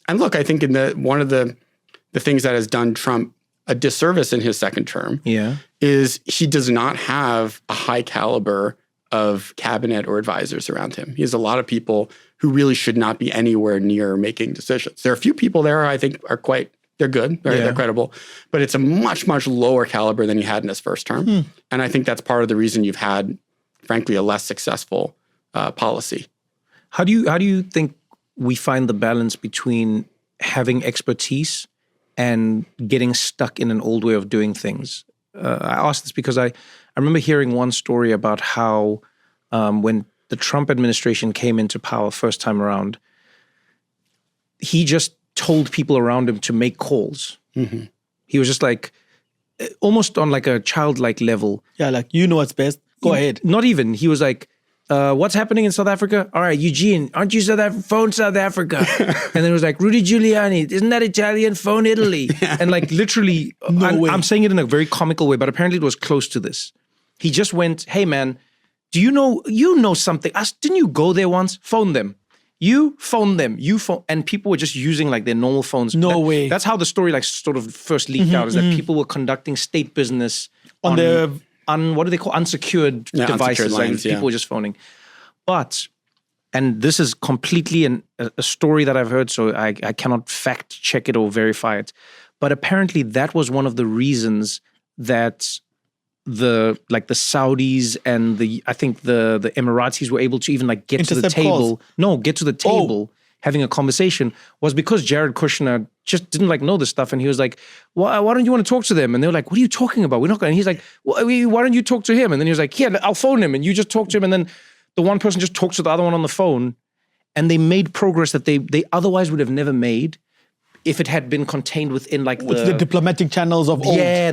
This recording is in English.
And look, I think one of the things that has done Trump a disservice in his second term is he does not have a high caliber of cabinet or advisors around him. He has a lot of people who really should not be anywhere near making decisions. There are a few people there I think they're good, they're credible, but it's a much, much lower caliber than he had in his first term. And I think that's part of the reason you've had, frankly, a less successful policy. How do you think we find the balance between having expertise and getting stuck in an old way of doing things? I ask this because I remember hearing one story about how when the Trump administration came into power first time around, he just told people around him to make calls. Mm-hmm. He was just like, almost on like a childlike level. Yeah, like, you know what's best. Go ahead. Not even. He was like, what's happening in South Africa? All right, Eugene, aren't you phone South Africa? And then it was like, Rudy Giuliani, isn't that Italian? Phone Italy. And like literally, I'm saying it in a very comical way, but apparently it was close to this. He just went, hey man, do you know something? Didn't you go there once? Phone them. You phone them. And people were just using like their normal phones. No way. That's how the story like sort of first leaked out, is that people were conducting state business on what do they call unsecured devices? Unsecured lines, people were just phoning. But, and this is completely a story that I've heard, so I cannot fact check it or verify it. But apparently that was one of the reasons that the Saudis and the Emiratis were able to even like get to the table. Get to the table having a conversation, was because Jared Kushner just didn't like know this stuff. And he was like, why don't you want to talk to them? And they were like, what are you talking about? We're not going. And he's like, why don't you talk to him? And then he was like, yeah, I'll phone him. And you just talk to him. And then the one person just talks to the other one on the phone. And they made progress that they otherwise would have never made if it had been contained within like the diplomatic channels of old. Yeah,